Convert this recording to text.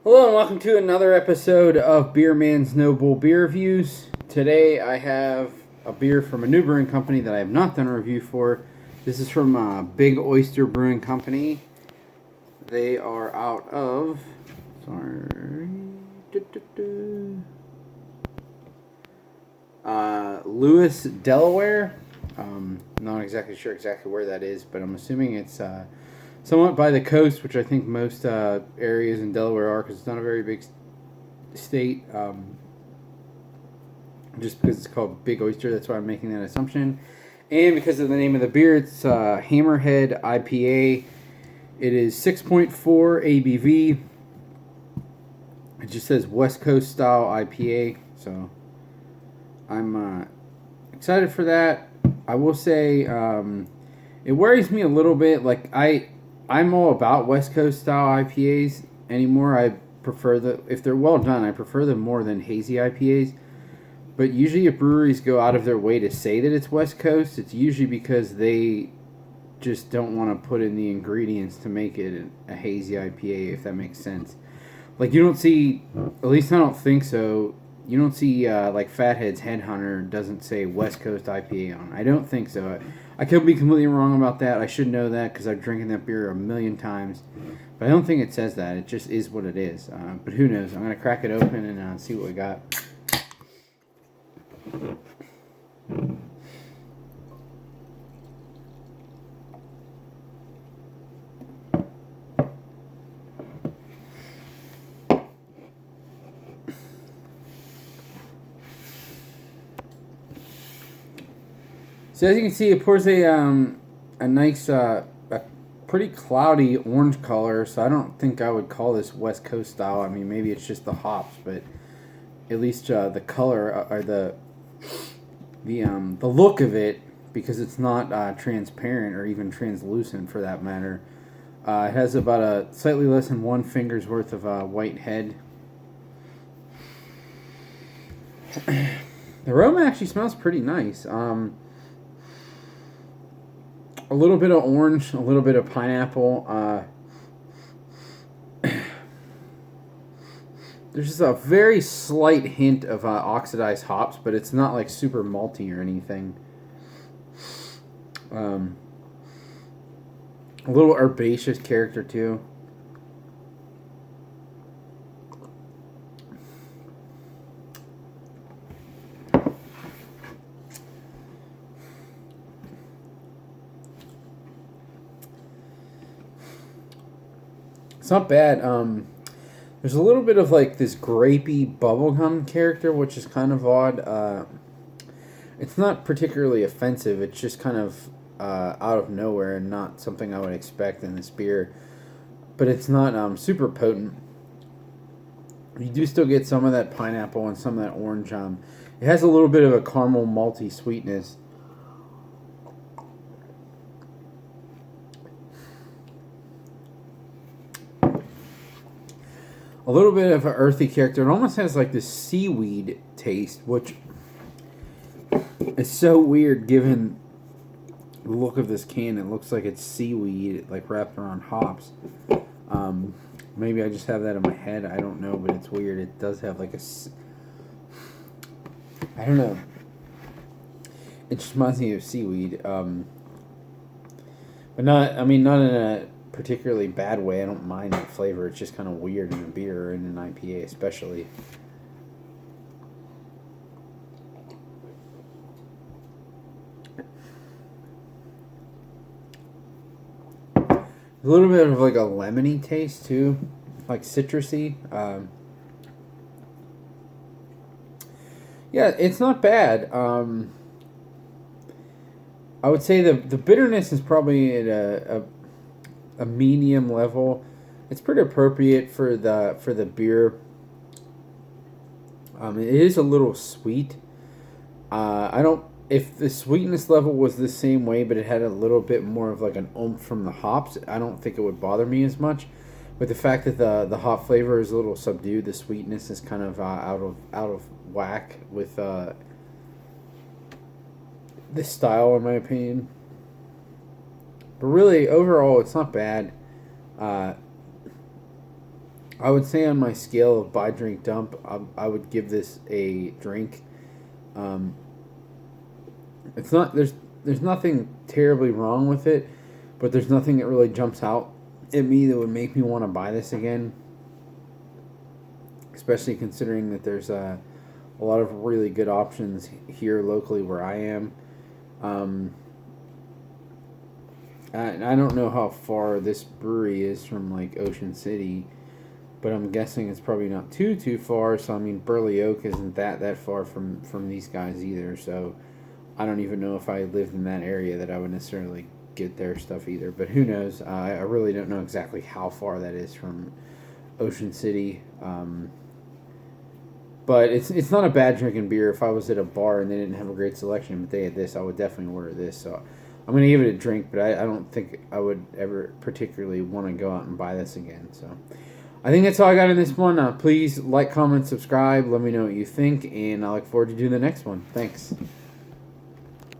Hello and welcome to another episode of Beer Man's Noble Beer Reviews. Today I have a beer from a new brewing company that I have not done a review for. This is from Big Oyster Brewing Company. They are out of Lewis, Delaware. Not exactly sure where that is, but I'm assuming it's somewhat by the coast, which I think most areas in Delaware are, because it's not a very big state. Just because it's called Big Oyster, that's why I'm making that assumption. And because of the name of the beer, it's Hammerhead IPA. It is 6.4 ABV. It just says West Coast style IPA, so I'm excited for that. I will say it worries me a little bit. Like I'm all about West Coast style IPAs anymore. I prefer if they're well done, I prefer them more than hazy IPAs. But usually if breweries go out of their way to say that it's West Coast, it's usually because they just don't want to put in the ingredients to make it a hazy IPA, if that makes sense. Like you don't see, at least I don't think so, you don't see like Fathead's Headhunter doesn't say West Coast IPA on it. I don't think so. I could be completely wrong about that. I should know that because I've drinking that beer a million times. But I don't think it says that. It just is what it is. But who knows? I'm going to crack it open and see what we got. So as you can see, it pours a nice, a pretty cloudy orange color. So I don't think I would call this West Coast style. I mean, maybe it's just the hops, but at least the color or the look of it, because it's not transparent or even translucent for that matter. It has about a slightly less than one finger's worth of white head. The aroma actually smells pretty nice. A little bit of orange, a little bit of pineapple. There's just a very slight hint of oxidized hops, but it's not like super malty or anything. A little herbaceous character too. It's not bad. There's a little bit of like this grapey bubblegum character, which is kind of odd. It's not particularly offensive. It's just kind of out of nowhere and not something I would expect in this beer. But it's not super potent. You do still get some of that pineapple and some of that orange. It has a little bit of a caramel malty sweetness. A little bit of an earthy character. It almost has like this seaweed taste, which is so weird given the look of this can. It looks like it's seaweed, like wrapped around hops. Maybe I just have that in my head. I don't know, but it's weird. It does have like I don't know. It just reminds me of seaweed. But not. I mean, not in a particularly bad way. I don't mind that flavor. It's just kind of weird in a beer or in an IPA, especially. A little bit of like a lemony taste too, like citrusy. Yeah, it's not bad. I would say the bitterness is probably at a medium level. It's pretty appropriate for the beer. It is a little sweet. I don't. If the sweetness level was the same way, but it had a little bit more of like an oomph from the hops, I don't think it would bother me as much. But the fact that the hop flavor is a little subdued, the sweetness is kind of out of whack with this style, in my opinion. But really, overall, it's not bad. I would say on my scale of buy, drink, dump, I would give this a drink. Um, it's not there's nothing terribly wrong with it, but there's nothing that really jumps out at me that would make me want to buy this again. Especially considering that there's a lot of really good options here locally where I am. I don't know how far this brewery is from like Ocean City, but I'm guessing it's probably not too far. So I mean, Burley Oak isn't that far from these guys either. So I don't even know if I lived in that area that I would necessarily get their stuff either. But who knows? I really don't know exactly how far that is from Ocean City. But it's not a bad drinking beer. If I was at a bar and they didn't have a great selection, but they had this, I would definitely order this. So I'm going to give it a drink, but I don't think I would ever particularly want to go out and buy this again. So I think that's all I got in this one. Please like, comment, subscribe. Let me know what you think, and I look forward to doing the next one. Thanks.